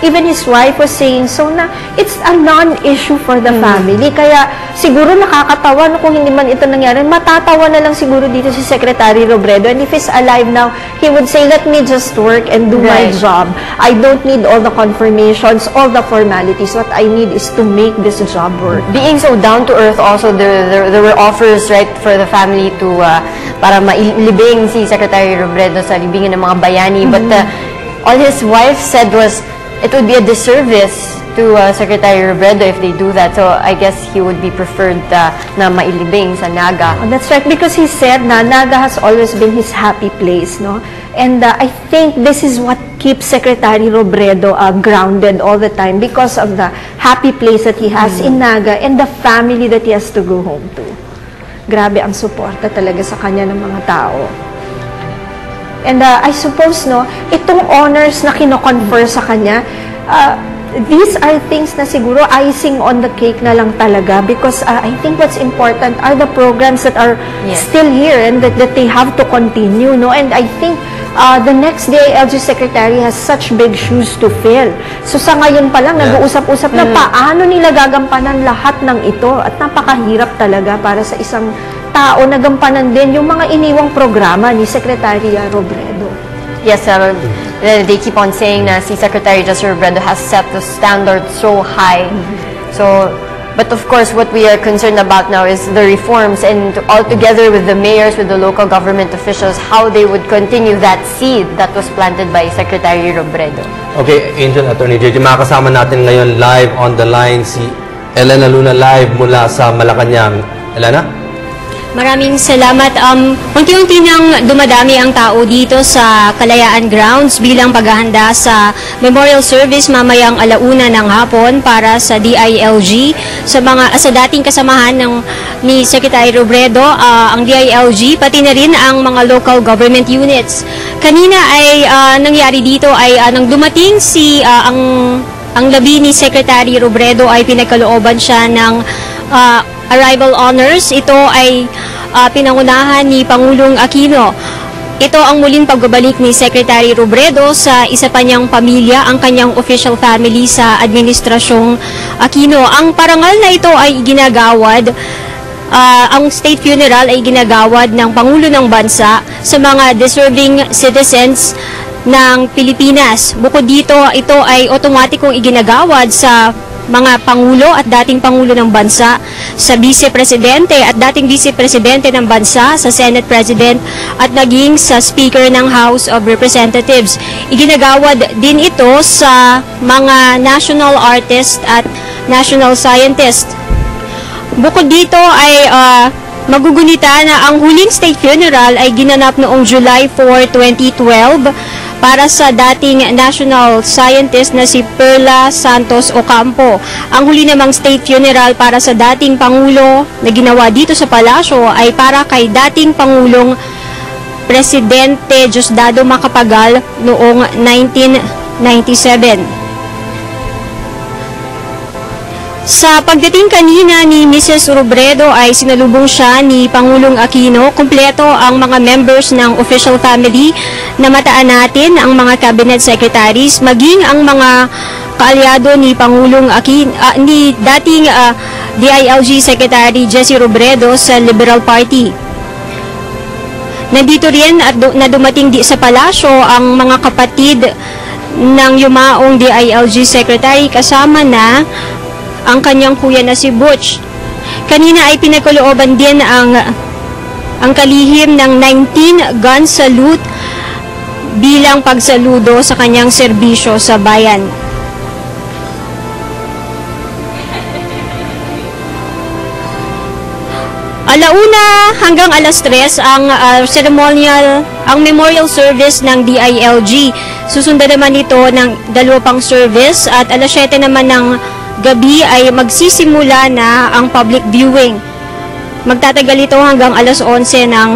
Even his wife was saying so na it's a non-issue for the family. Kaya siguro nakakatawa no, kung hindi man ito nangyari. Matatawa na lang siguro dito si Secretary Robredo. And if he's alive now, he would say, let me just work and do my job. I don't need all the confirmations, all the formalities. What I need is to make this job work. Being so down to earth also, there were offers, right, for the family to, para mailibing si Secretary Robredo sa libingan ng mga bayani. But all his wife said was, it would be a disservice to Secretary Robredo if they do that. So I guess he would be preferred na mailibing sa Naga. Oh, that's right, because he said na Naga has always been his happy place, no? And I think this is what keeps Secretary Robredo grounded all the time because of the happy place that he has in Naga and the family that he has to go home to. Grabe ang suporta talaga sa kanya ng mga tao. And I suppose, no, itong honors na kino-confer sa kanya, these are things na siguro icing on the cake na lang talaga because I think what's important are the programs that are still here and that they have to continue, no? And I think the next DILG secretary has such big shoes to fill. So sa ngayon pa lang, nag-uusap-usap na paano nila gagampanan lahat ng ito at napakahirap talaga para sa isang tao na gampanan din yung mga iniwang programa ni Secretary Robredo. Yes, they keep on saying na si Secretary Jesse Robredo has set the standard so high. So, but of course, what we are concerned about now is the reforms and all together with the mayors, with the local government officials, how they would continue that seed that was planted by Secretary Robredo. Okay, Angel, Attorney JJ, makakasama natin ngayon live on the line si Elena Luna live mula sa Malacanang. Elena? Maraming salamat. Unti-unti nang dumadami ang tao dito sa Kalayaan Grounds bilang paghahanda sa memorial service mamayang 1:00 ng hapon para sa DILG. Sa dating kasamahan ni Secretary Robredo, ang DILG, pati na rin ang mga local government units. Kanina ay nangyari dito ay nang dumating ang labi ni Secretary Robredo ay pinagkalooban siya ng arrival honors. Ito ay pinangunahan ni Pangulong Aquino. Ito ang muling pagbabalik ni Secretary Robredo sa isa pa niyang pamilya, ang kanyang official family sa Administrasyong Aquino. Ang parangal na ito ay ginagawad, ang state funeral ay ginagawad ng Pangulo ng Bansa sa mga deserving citizens ng Pilipinas. Bukod dito, ito ay otomatikong iginagawad sa mga Pangulo at dating Pangulo ng Bansa, sa Vice Presidente at dating Vice Presidente ng Bansa, sa Senate President at naging sa Speaker ng House of Representatives. Iginagawad din ito sa mga national artist at national scientist. Bukod dito ay magugunita na ang huling state funeral ay ginanap noong July 4, 2012 para sa dating national scientist na si Perla Santos Ocampo. Ang huli namang state funeral para sa dating Pangulo na ginawa dito sa palasyo ay para kay dating Pangulong Presidente Diosdado Macapagal noong 1997. Sa pagdating kanina ni Mrs. Robredo ay sinalubong siya ni Pangulong Aquino. Kumpleto ang mga members ng official family na mataan natin, ang mga cabinet secretaries, maging ang mga kaalyado ni Pangulong Aquino, ni dating DILG Secretary Jesse Robredo sa Liberal Party. Nandito rin at na dumating sa palasyo ang mga kapatid ng yumaong DILG Secretary kasama na ang kanyang kuya na si Butch. Kanina ay pinagkalooban din ang kalihim ng 19 gun salute bilang pagsaludo sa kanyang serbisyo sa bayan. Alauna hanggang 3:00 ang memorial service ng DILG. Susundan naman ito ng 2 pang service at 7:00 naman ng gabi ay magsisimula na ang public viewing. Magtatagal ito hanggang 11:00 ng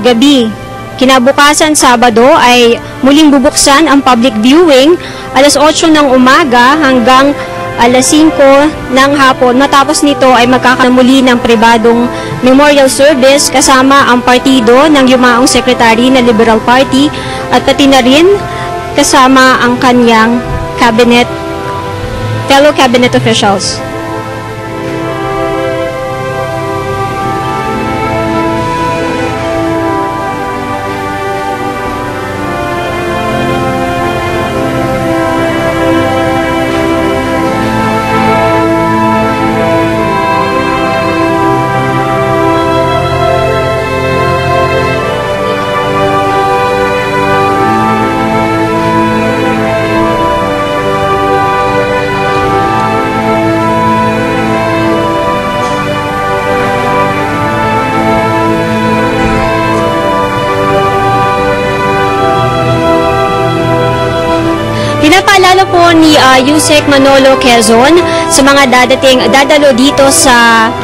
gabi. Kinabukasan Sabado ay muling bubuksan ang public viewing 8:00 ng umaga hanggang 5:00 ng hapon. Matapos nito ay magkakamuli ng pribadong memorial service kasama ang partido ng yumaong sekretary na Liberal Party at pati na rin kasama ang kanyang fellow cabinet officials. Pinapaalala po ni Yusek Manolo Quezon sa mga dadalo dito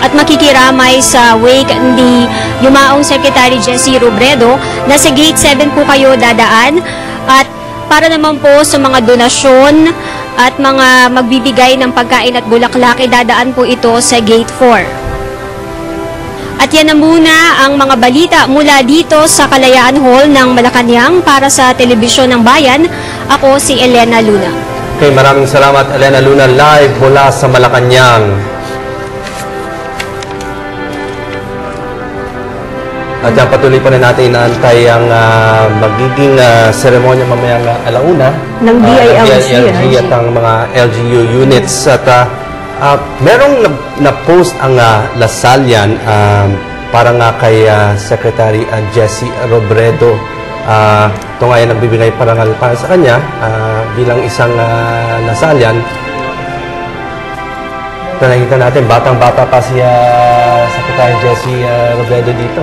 at makikiramay sa wake ni yumaong Secretary Jessie Robredo na sa Gate 7 po kayo dadaan, at para naman po sa mga donasyon at mga magbibigay ng pagkain at bulaklak, dadaan po ito sa Gate 4. At yan na muna ang mga balita mula dito sa Kalayaan Hall ng Malacanang. Para sa Telebisyon ng Bayan, ako si Elena Luna. Okay, maraming salamat Elena Luna, live mula sa Malacanang. At yan, patuloy pa na natin inaantay ang magiging seremonya mamayang alauna ng DILG at ang mga LGU units. At merong na-post ang Lasallian para nga kay Secretary Jessie Robredo. Ito nga yung nagbibigay parangal para sa kanya bilang isang Lasallian. Ito nakikita natin, batang-bata pa si Secretary Jessie Robredo dito.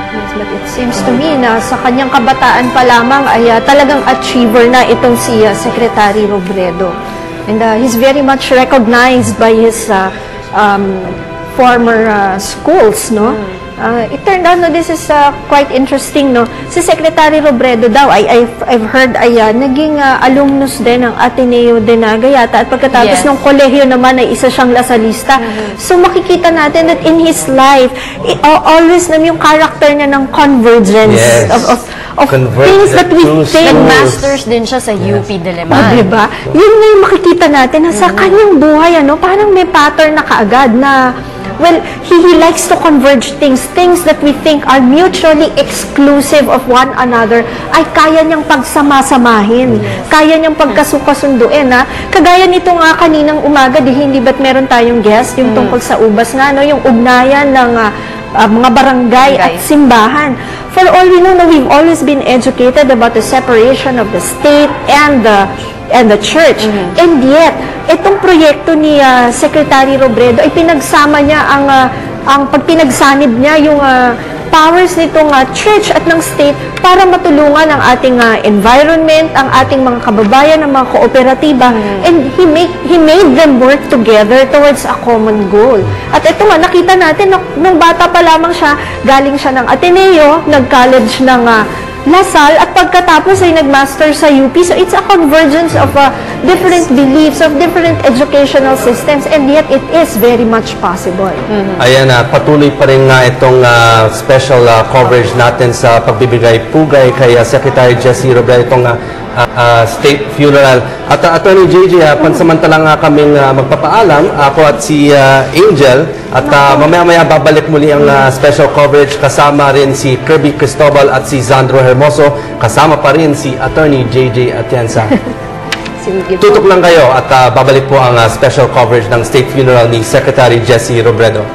Yes, but it seems to me na sa kanyang kabataan pa lamang ay talagang achiever na itong si Secretary Robredo. And he's very much recognized by his former schools, no? It turned out na this is quite interesting, no? Si Secretary Robredo daw, I've heard naging alumnus din ng Ateneo de Naga yata, at pagkatapos ng kolehiyo naman ay isa siyang lasalista. So makikita natin that in his life, always yung character niya ng convergence of things that we think. Nag-masters din siya sa UP Diliman. Diba? Yun na yung makikita natin na sa kanyang buhay, parang may pattern na kaagad na, well, he likes to converge things that we think are mutually exclusive of one another, ay kaya niyang pagsama-samahin, kaya niyang pagkasukasunduin, Kagaya nito nga kaninang umaga, hindi ba't meron tayong guest, yung tungkol sa ubas nga, yung ugnayan ng mga barangay at simbahan. For all we know, we've always been educated about the separation of the state and the church. And yet, itong proyekto ni Secretary Robredo ay pinagsama niya ang pagpinagsanib niya yung powers nitong church at ng state para matulungan ang ating environment, ang ating mga kababayan, ang mga kooperatiba, and he made them work together towards a common goal. At ito nga, nakita natin, nung bata pa lamang siya, galing siya ng Ateneo, nag-college ng Lasal, at pagkatapos ay nag-master sa UP. So it's a convergence of different beliefs, of different educational systems, and yet it is very much possible. Ayan, patuloy pa rin nga itong special coverage natin sa pagbibigay pugay kay Secretary Jessie Robredo, itong state funeral. At Attorney JJ, pansamantala nga kaming magpapaalam, ako at si Angel, at mamaya-maya babalik muli ang special coverage, kasama rin si Kirby Cristobal at si Zandro Hermoso, kasama pa rin si Attorney JJ Atienza. Tutok lang kayo at babalik po ang special coverage ng state funeral ni Secretary Jessie Robredo.